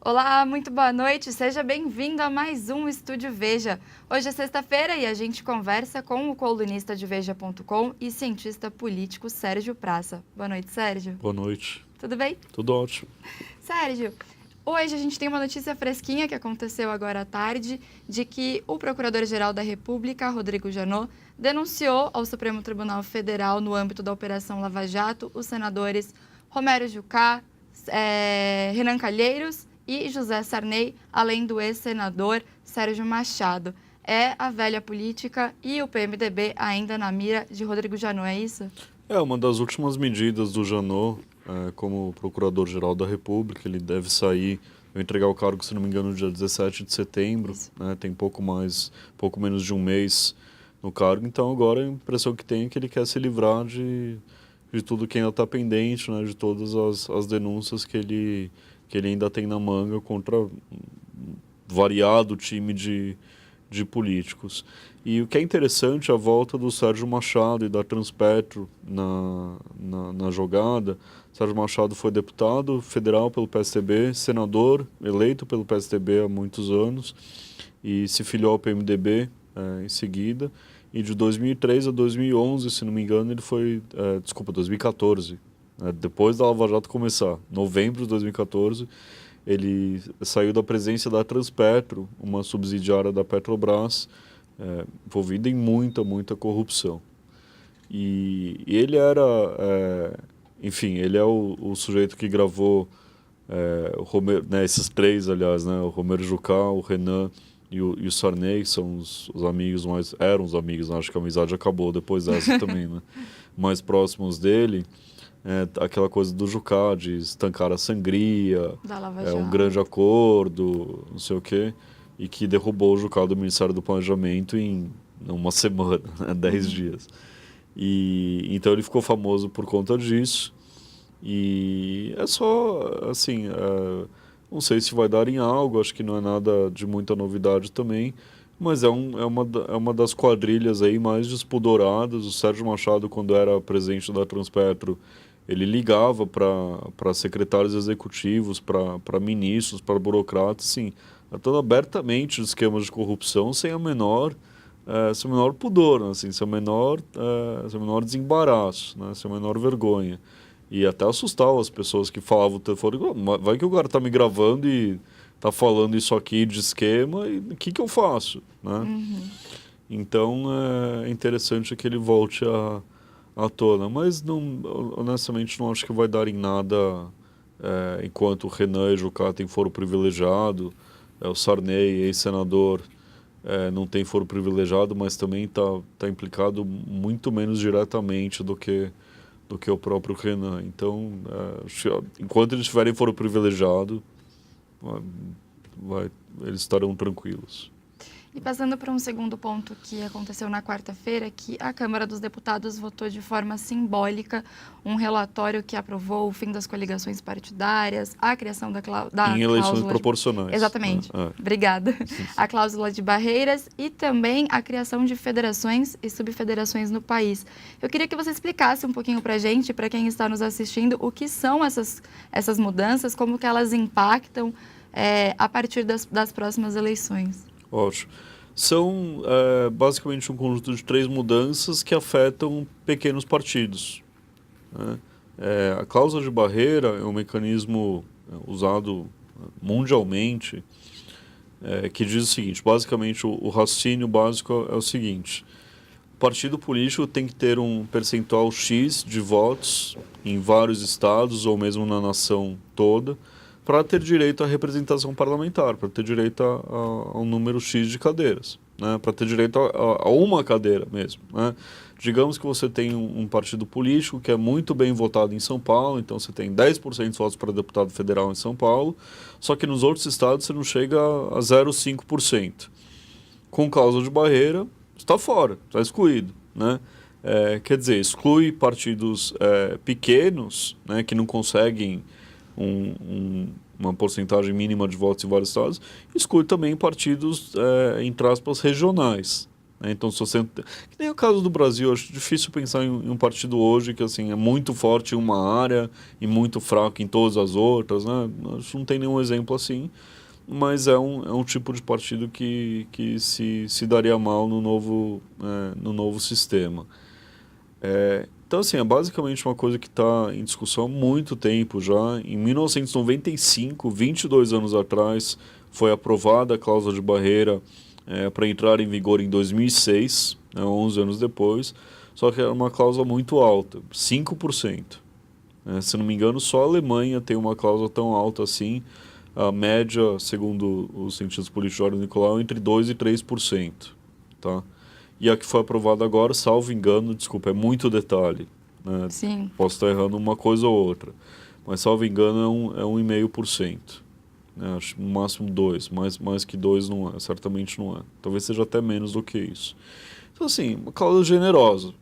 Olá, muito boa noite, seja bem-vindo a mais um Estúdio Veja. Hoje é sexta-feira e a gente conversa com o colunista de Veja.com e cientista político Sérgio Praça. Boa noite, Sérgio. Boa noite. Tudo bem? Tudo ótimo. Sérgio, hoje a gente tem uma notícia fresquinha que aconteceu agora à tarde, de que o Procurador-Geral da República, Rodrigo Janot, denunciou ao Supremo Tribunal Federal, no âmbito da Operação Lava Jato, os senadores Romero Jucá, Renan Calheiros e José Sarney, além do ex-senador Sérgio Machado. É a velha política e o PMDB ainda na mira de Rodrigo Janot, é isso? É uma das últimas medidas do Janot como Procurador-Geral da República. Ele deve sair, vai entregar o cargo, se não me engano, no dia 17 de setembro. Né? Tem pouco menos de um mês no cargo. Então agora a impressão que tem é que ele quer se livrar de tudo que ainda está pendente, né? De todas as denúncias que ele ainda tem na manga contra um variado time de políticos. E o que é interessante é a volta do Sérgio Machado e da Transpetro na jogada. Sérgio Machado foi deputado federal pelo PSDB, senador eleito pelo PSDB há muitos anos e se filiou ao PMDB em seguida. E de 2003 a 2011, se não me engano, ele foi... 2014, depois da Lava Jato começar, novembro de 2014, ele saiu da presidência da Transpetro, uma subsidiária da Petrobras, envolvida em muita corrupção. E ele era... enfim, ele é o sujeito que gravou o Romero, né, esses três, aliás, né, o Romero Jucá, o Renan e o Sarney, que são os amigos mais... Eram os amigos, né? Acho que a amizade acabou depois dessa também, né? Mais próximos dele. Aquela coisa do Jucá, de estancar a sangria, um grande acordo, não sei o quê, e que derrubou o Jucá do Ministério do Planejamento em uma semana, né? 10 dias. E então ele ficou famoso por conta disso. E é só, assim... não sei se vai dar em algo, acho que não é nada de muita novidade também, mas é uma das quadrilhas aí mais despudoradas. O Sérgio Machado, quando era presidente da Transpetro, ele ligava para secretários executivos, para ministros, para burocratas, assim, tratando abertamente de esquemas de corrupção sem o menor pudor, né? Assim, sem o menor desembaraço, né? Sem a menor vergonha. E até assustava as pessoas que falavam o telefone, vai que o cara tá me gravando e tá falando isso aqui de esquema, e o que eu faço? Né? Uhum. Então é interessante que ele volte à tona, mas honestamente não acho que vai dar em nada enquanto o Renan e o Jucá têm foro privilegiado, o Sarney, ex-senador, não tem foro privilegiado, mas também tá implicado muito menos diretamente do que o próprio Renan. Então, enquanto eles tiverem foro privilegiado, eles estarão tranquilos. E passando para um segundo ponto que aconteceu na quarta-feira, que a Câmara dos Deputados votou de forma simbólica um relatório que aprovou o fim das coligações partidárias, a criação da em eleições proporcionais. Exatamente. Obrigada. A cláusula de barreiras e também a criação de federações e subfederações no país. Eu queria que você explicasse um pouquinho para a gente, para quem está nos assistindo, o que são essas mudanças, como que elas impactam a partir das próximas eleições. Ótimo. São basicamente um conjunto de 3 mudanças que afetam pequenos partidos. Né? A cláusula de barreira é um mecanismo usado mundialmente que diz o seguinte: basicamente o raciocínio básico é o seguinte: o partido político tem que ter um percentual X de votos em vários estados ou mesmo na nação toda, para ter direito à representação parlamentar, para ter direito a um número X de cadeiras, né? Para ter direito a uma cadeira mesmo. Né? Digamos que você tem um partido político que é muito bem votado em São Paulo, então você tem 10% de votos para deputado federal em São Paulo, só que nos outros estados você não chega a 0,5%. Com cláusula de barreira, está fora, está excluído. Né? Quer dizer, exclui partidos pequenos, né, que não conseguem uma porcentagem mínima de votos em vários estados, exclui também partidos, entre aspas, regionais. né? Então, se você... Que nem o caso do Brasil, eu acho difícil pensar em um partido hoje que assim, é muito forte em uma área e muito fraco em todas as outras, né? Acho que não tem nenhum exemplo assim, mas é um tipo de partido que se daria mal no novo sistema. Então, assim, é basicamente uma coisa que está em discussão há muito tempo já. Em 1995, 22 anos atrás, foi aprovada a cláusula de barreira para entrar em vigor em 2006, né, 11 anos depois, só que era uma cláusula muito alta, 5%. Se não me engano, só a Alemanha tem uma cláusula tão alta assim. A média, segundo os cientistas políticos Jordan Nicolau, é entre 2% e 3%. Tá? E a que foi aprovada agora, salvo engano, desculpa, é muito detalhe, né? Sim. Posso estar errando uma coisa ou outra, mas salvo engano é 1,5%. Né? Acho no máximo 2%, mais que 2% não é, certamente não é. Talvez seja até menos do que isso. Então, assim, uma cláusula generosa.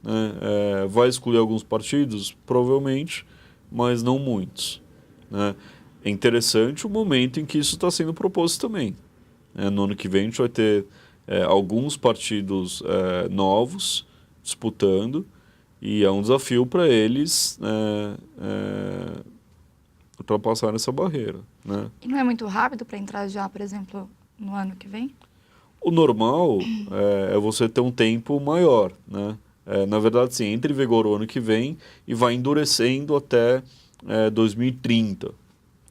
Né? Vai excluir alguns partidos? Provavelmente, mas não muitos. Né? É interessante o momento em que isso está sendo proposto também. No ano que vem a gente vai ter alguns partidos novos disputando e é um desafio para eles ultrapassar essa barreira. Né? E não é muito rápido para entrar já, por exemplo, no ano que vem? O normal é você ter um tempo maior. Né? Na verdade, sim, entra em vigor o ano que vem e vai endurecendo até 2030.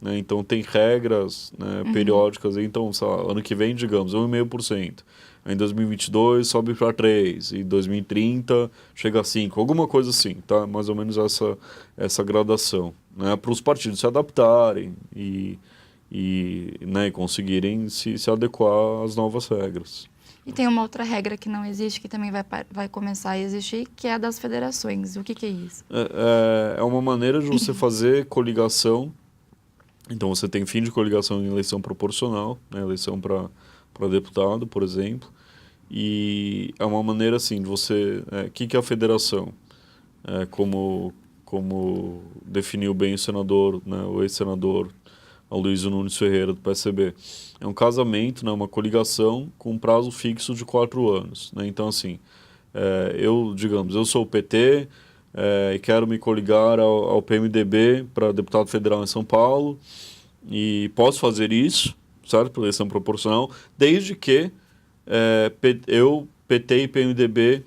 Né? Então, tem regras, né, periódicas. Então, sei lá, ano que vem, digamos, 1,5%. Em 2022 sobe para 3%. E 2030 chega a 5%. Alguma coisa assim, tá? Mais ou menos essa gradação. Né? Para os partidos se adaptarem né, e conseguirem se adequar às novas regras. E tem uma outra regra que não existe, que também vai começar a existir, que é a das federações. O que é isso? É uma maneira de você fazer coligação. Então, você tem fim de coligação em eleição proporcional, né, eleição para deputado, por exemplo. E é uma maneira, assim, de você... O que é a federação? Como definiu bem o senador, né, o ex-senador Aloysio Nunes Ferreira, do PSB. É um casamento, né, uma coligação com um prazo fixo de 4 anos. Né? Então, assim, eu sou o PT e quero me coligar ao PMDB para deputado federal em São Paulo e posso fazer isso, certo? Por eleição proporcional, desde que PT e PMDB,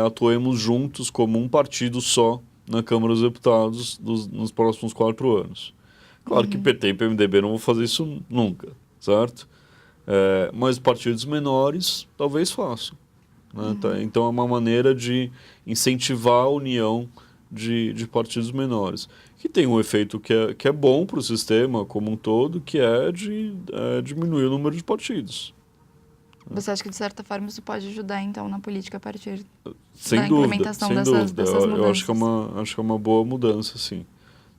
atuemos juntos como um partido só na Câmara dos Deputados nos próximos 4 anos. Claro que PT e PMDB não vão fazer isso nunca, certo? Mas partidos menores talvez façam. Né? Então é uma maneira de incentivar a união de partidos menores, que tem um efeito que é bom para o sistema como um todo, que é de diminuir o número de partidos. Você acha que, de certa forma, isso pode ajudar, então, na política a partir Sem da dúvida, implementação sem dessas dúvida. mudanças? Eu acho que é uma boa mudança, sim.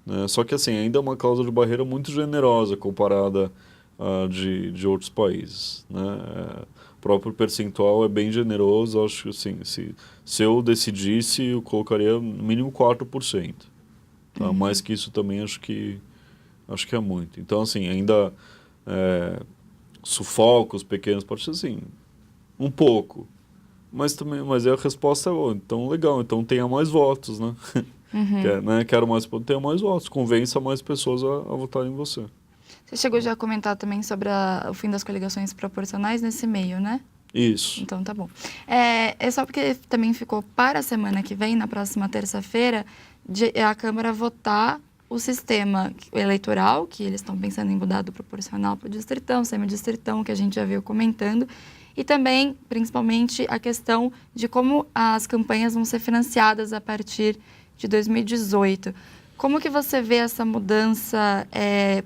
Né? Só que, assim, ainda é uma cláusula de barreira muito generosa comparada a de outros países. Né? O próprio percentual é bem generoso. Acho que, assim, se eu decidisse, eu colocaria no mínimo 4%. Tá? Mais que isso também acho que é muito. Então, assim, ainda sufoca os pequenos partidos, assim, um pouco. Mas aí a resposta é boa. Então, legal. Então, tenha mais votos, né? Quero mais, tenha mais votos. Convença mais pessoas a votarem em você. Você chegou já a comentar também sobre o fim das coligações proporcionais nesse meio, né? Isso. Então, tá bom. É só porque também ficou para a semana que vem, na próxima terça-feira, a Câmara votar o sistema eleitoral, que eles estão pensando em mudar do proporcional para o distritão, semidistritão, que a gente já veio comentando, e também, principalmente, a questão de como as campanhas vão ser financiadas a partir de 2018. Como que você vê essa mudança,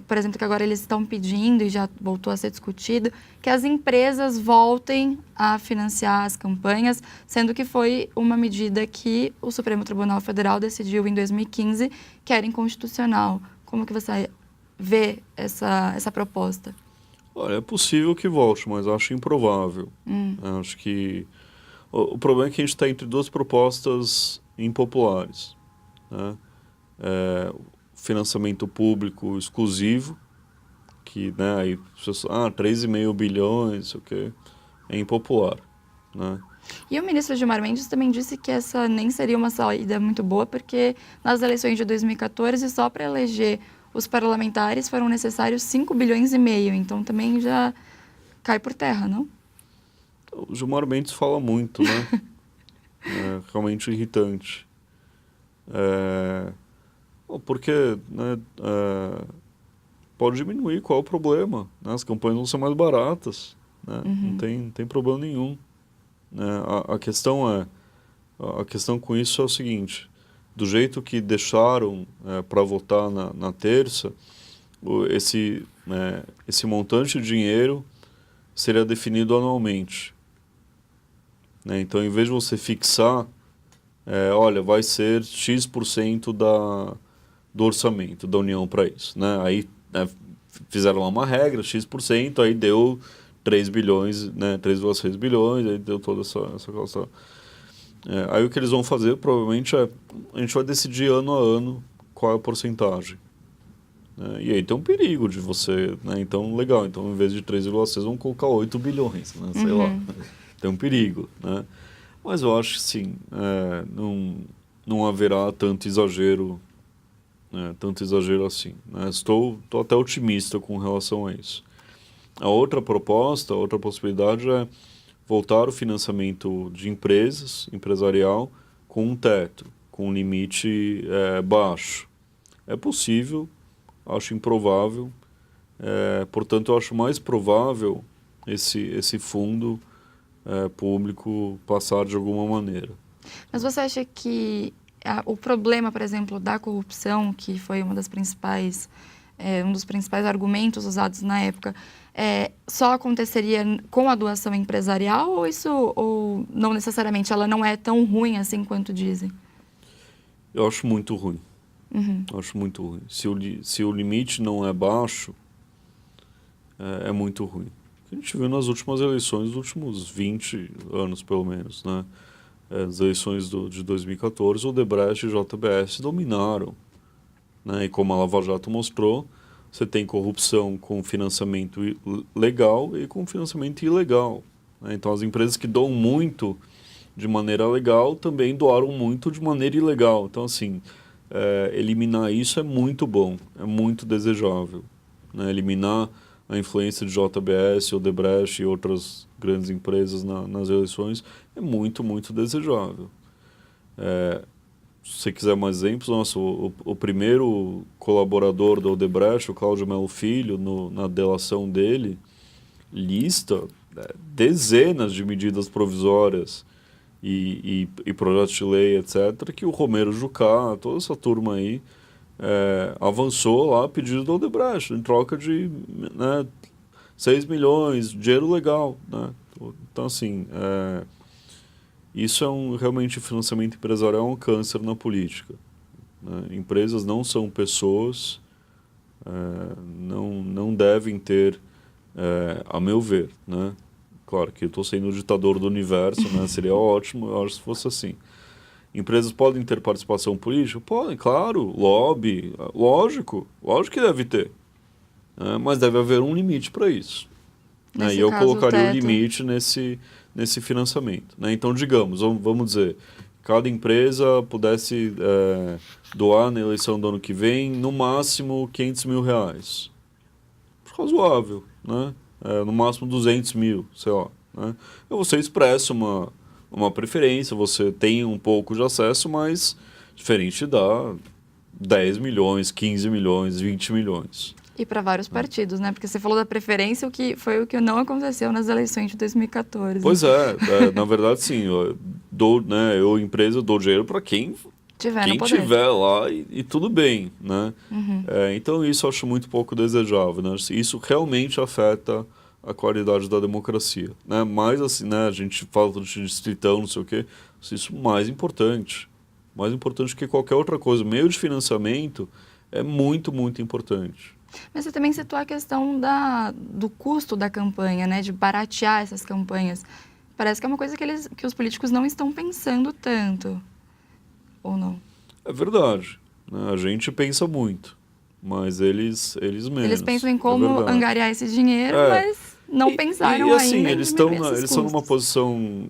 por exemplo, que agora eles estão pedindo, e já voltou a ser discutido, que as empresas voltem a financiar as campanhas, sendo que foi uma medida que o Supremo Tribunal Federal decidiu em 2015 que era inconstitucional. Como que você vê essa proposta? Olha, é possível que volte, mas acho improvável. Acho que... O problema é que a gente está entre duas propostas impopulares. Né? Financiamento público exclusivo, que, né, aí, 3,5 bilhões, sei o quê, é impopular. né? E o ministro Gilmar Mendes também disse que essa nem seria uma saída muito boa, porque nas eleições de 2014, só para eleger os parlamentares foram necessários 5,5 bilhões, então também já cai por terra, não? O Gilmar Mendes fala muito, né? É realmente irritante. Porque, né, pode diminuir, qual é o problema? Né? As campanhas vão ser mais baratas, né? Não tem problema nenhum. Né? A questão com isso é o seguinte: do jeito que deixaram para votar na terça, esse montante de dinheiro seria definido anualmente. Né? Então, em vez de você fixar, olha, vai ser X% do orçamento da União para isso. Né? Aí fizeram lá uma regra, X%, aí deu 3 bilhões, né? 3,6 bilhões, aí deu toda essa coisa. Aí o que eles vão fazer, provavelmente, a gente vai decidir ano a ano qual é a porcentagem. Né? E aí tem um perigo de você... Né? Então, legal, então em vez de 3,6, vamos colocar 8 bilhões, né? Sei lá. Tem um perigo, né? Mas eu acho que sim, não haverá tanto exagero assim. Né? Estou até otimista com relação a isso. A outra possibilidade é voltar o financiamento de empresarial, com um teto, com um limite baixo. É possível, acho improvável, portanto eu acho mais provável esse fundo público passar de alguma maneira. Mas você acha que o problema, por exemplo, da corrupção, que foi um dos principais argumentos usados na época, só aconteceria com a doação empresarial ou não necessariamente, ela não é tão ruim assim quanto dizem? Eu acho muito ruim. Acho muito ruim. Se o limite não é baixo, é muito ruim. A gente viu nas últimas eleições, nos últimos 20 anos pelo menos, né? As eleições de 2014, o Odebrecht e o JBS dominaram. Né? E como a Lava Jato mostrou, você tem corrupção com financiamento legal e com financiamento ilegal. Né? Então as empresas que doam muito de maneira legal também doaram muito de maneira ilegal. Então assim, eliminar isso é muito bom, é muito desejável. Né? Eliminar a influência de JBS, Odebrecht e outras grandes empresas nas eleições é muito, muito desejável. Se você quiser mais exemplos, nossa, o primeiro colaborador da Odebrecht, o Cláudio Melo Filho, na delação dele, lista dezenas de medidas provisórias e projetos de lei, etc., que o Romero Jucá, toda essa turma aí, avançou lá a pedido da Odebrecht, em troca de 6 milhões, dinheiro legal. Né? Então, assim, isso realmente o financiamento empresarial é um câncer na política. Né? Empresas não são pessoas, não devem ter, a meu ver, né? Claro que eu estou sendo o ditador do universo, né? Seria ótimo, eu acho, se fosse assim. Empresas podem ter participação política? Podem, claro, lobby, lógico que deve ter. Mas deve haver um limite para isso. Né? E eu colocaria o limite nesse financiamento. Né? Então, digamos, vamos dizer, cada empresa pudesse doar na eleição do ano que vem, no máximo R$500 mil. Razoável, né? No máximo 200 mil, sei lá. Né? Você expressa uma preferência, você tem um pouco de acesso, mas diferente dá 10 milhões, 15 milhões, 20 milhões. E para vários partidos, né? Porque você falou da preferência, foi o que não aconteceu nas eleições de 2014. Pois na verdade, sim. Eu, empresa, dou dinheiro para quem tiver lá e tudo bem, né? Então, isso eu acho muito pouco desejável, né? Isso realmente afeta a qualidade da democracia, né? Mas, assim, né, a gente fala de distritão, não sei o quê, isso mais importante que qualquer outra coisa. O meio de financiamento é muito, muito importante. Mas você também citou a questão do custo da campanha, né? De baratear essas campanhas. Parece que é uma coisa que os políticos não estão pensando tanto, ou não? É verdade. Né? A gente pensa muito, mas eles menos. Eles pensam em como angariar esse dinheiro, mas não pensaram e assim, ainda em diminuir esses eles estão numa custos. posição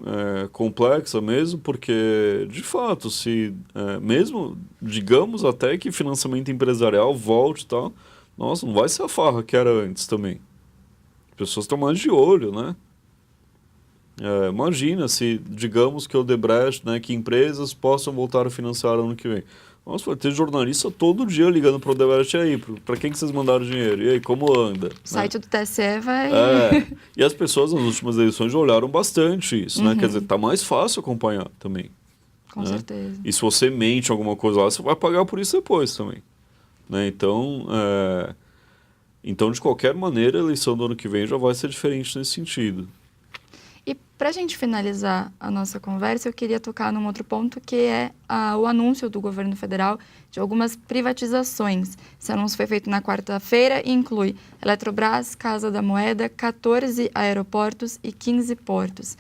complexa mesmo, porque, de fato, se mesmo, digamos até que financiamento empresarial volte e tal, nossa, não vai ser a farra que era antes também. As pessoas estão mais de olho, né? Imagina se, digamos que o Odebrecht, né, que empresas possam voltar a financiar ano que vem. Nossa, vai ter jornalista todo dia ligando para o Odebrecht, e aí, para quem que vocês mandaram dinheiro? E aí, como anda? O Né? site do TSE vai... E as pessoas nas últimas eleições já olharam bastante isso, né? Quer dizer, tá mais fácil acompanhar também. Com Né? certeza. E se você mente alguma coisa lá, você vai pagar por isso depois também. Né? Então, de qualquer maneira, a eleição do ano que vem já vai ser diferente nesse sentido. E para a gente finalizar a nossa conversa, eu queria tocar num outro ponto, que é o anúncio do governo federal de algumas privatizações. Esse anúncio foi feito na quarta-feira e inclui Eletrobras, Casa da Moeda, 14 aeroportos e 15 portos.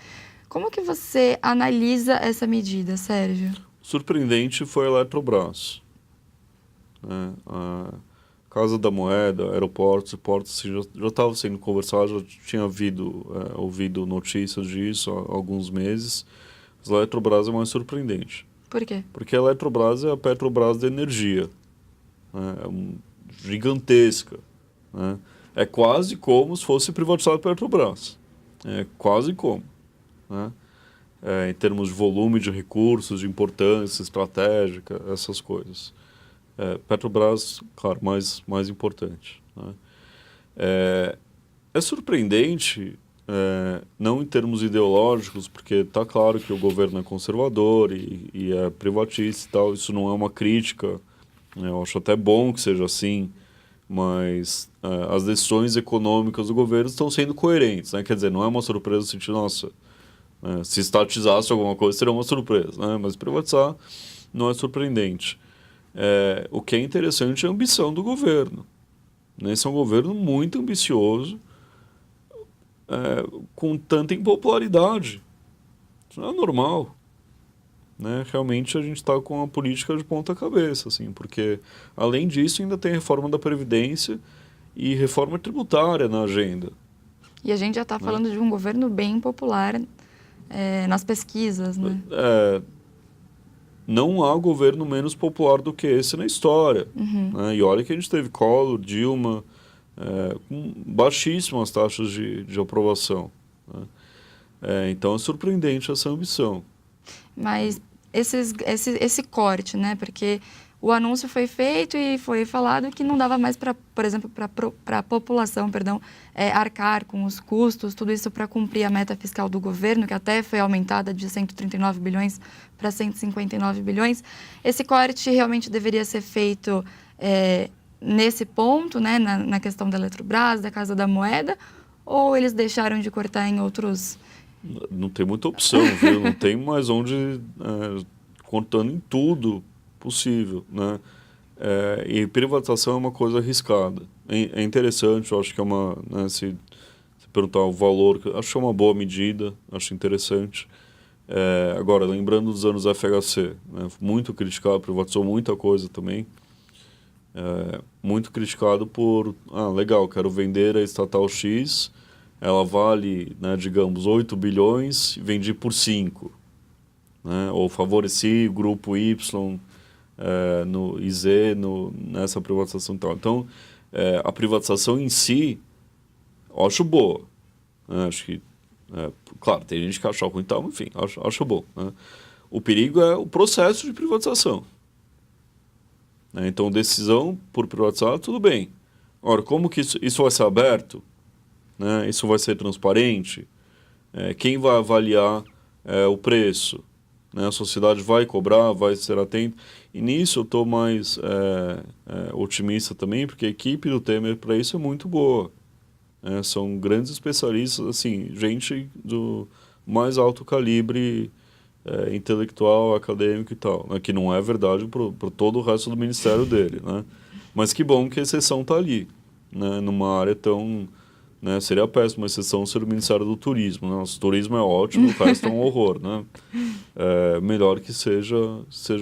Como que você analisa essa medida, Sérgio? Surpreendente foi a Eletrobras. Né? A Casa da Moeda, aeroportos e portos assim, já estava sendo conversado, já tinha ouvido notícias disso há alguns meses. Mas a Eletrobras é mais surpreendente. Por quê? Porque a Eletrobras é a Petrobras da energia. Né? Gigantesca. Né? É quase como se fosse privatizado a Petrobras. É quase como. Né? Em termos de volume de recursos, de importância estratégica, essas coisas. Petrobras, claro, mais importante. Né? É surpreendente, não em termos ideológicos, porque está claro que o governo é conservador e é privatista e tal, isso não é uma crítica, né? Eu acho até bom que seja assim, mas as decisões econômicas do governo estão sendo coerentes, né? Quer dizer, não é uma surpresa sentir, nossa, se estatizasse alguma coisa seria uma surpresa, né? Mas privatizar não é surpreendente. O que é interessante é a ambição do governo. Né? Esse é um governo muito ambicioso, com tanta impopularidade. Isso não é normal. Né? Realmente a gente está com uma política de ponta cabeça, assim, porque além disso ainda tem reforma da Previdência e reforma tributária na agenda. E a gente já está falando de um governo bem popular nas pesquisas, né? Não há governo menos popular do que esse na história. Né? E olha que a gente teve Collor, Dilma, com baixíssimas taxas de aprovação. Né? Então é surpreendente essa ambição. Mas esse corte, né? Porque o anúncio foi feito e foi falado que não dava mais para, por exemplo, para a população, arcar com os custos, tudo isso para cumprir a meta fiscal do governo, que até foi aumentada de 139 bilhões para 159 bilhões. Esse corte realmente deveria ser feito nesse ponto, né? Na questão da Eletrobras, da Casa da Moeda, ou eles deixaram de cortar em outros... Não tem muita opção, viu? Não tem mais onde, contando em tudo possível, né? E privatização é uma coisa arriscada. É interessante, eu acho que é uma... Né, se perguntar o valor, acho que é uma boa medida, acho interessante. Agora, lembrando dos anos FHC, né, muito criticado, privatizou muita coisa também. Muito criticado por, legal, quero vender a estatal X, ela vale, né, digamos, 8 bilhões, vendi por 5. Né, ou favoreci o grupo Y e Z nessa privatização e tal. Então, a privatização em si, eu acho boa. Né, acho que, claro, tem gente que acha ruim e tal, enfim, acho bom. Né. O perigo é o processo de privatização. Né, então, decisão por privatizar, tudo bem. Agora, como que isso vai ser aberto? Né? Isso vai ser transparente? Quem vai avaliar o preço? Né? A sociedade vai cobrar, vai ser atenta? E nisso eu estou mais otimista também, porque a equipe do Temer para isso é muito boa. São grandes especialistas, assim, gente do mais alto calibre intelectual, acadêmico e tal. Né? Que não é verdade para todo o resto do ministério dele. Né? Mas que bom que a exceção está ali, né? Numa área tão... Né, seria péssimo uma exceção ser o Ministério do Turismo. Né? O turismo é ótimo, o resto é um horror. Né? Melhor que seja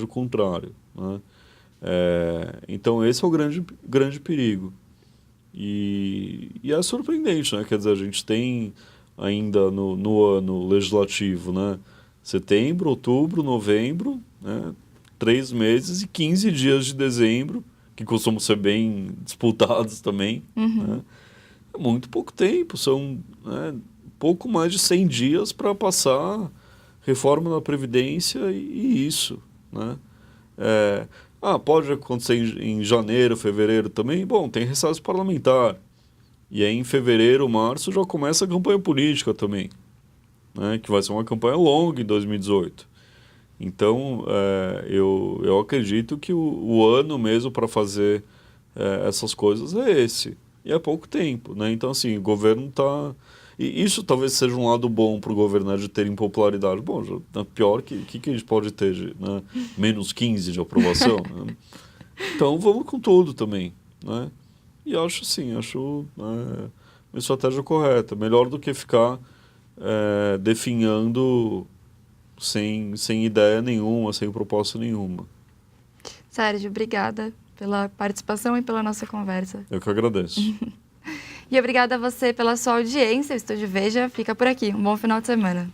o contrário. Né? Então, esse é o grande perigo. E é surpreendente, né? Quer dizer, a gente tem ainda no ano legislativo, né? Setembro, outubro, novembro, né? 3 meses e 15 dias de dezembro, que costumam ser bem disputados também, né? É muito pouco tempo, são, né, pouco mais de 100 dias para passar reforma da Previdência e isso, né? Pode acontecer em janeiro, fevereiro também? Bom, tem recesso parlamentar. E aí em fevereiro, março já começa a campanha política também, né? Que vai ser uma campanha longa em 2018. Então, eu acredito que o ano mesmo para fazer essas coisas é esse. E é pouco tempo, né? Então, assim, o governo está... E isso talvez seja um lado bom para o governo, né, de ter impopularidade. Bom, já, pior que a gente pode ter, né? Menos 15 de aprovação, né? Então, vamos com tudo também, né? E acho, sim, uma estratégia correta. Melhor do que ficar definhando sem ideia nenhuma, sem proposta nenhuma. Sérgio, obrigada pela participação e pela nossa conversa. Eu que agradeço. E obrigada a você pela sua audiência. O Estúdio Veja fica por aqui. Um bom final de semana.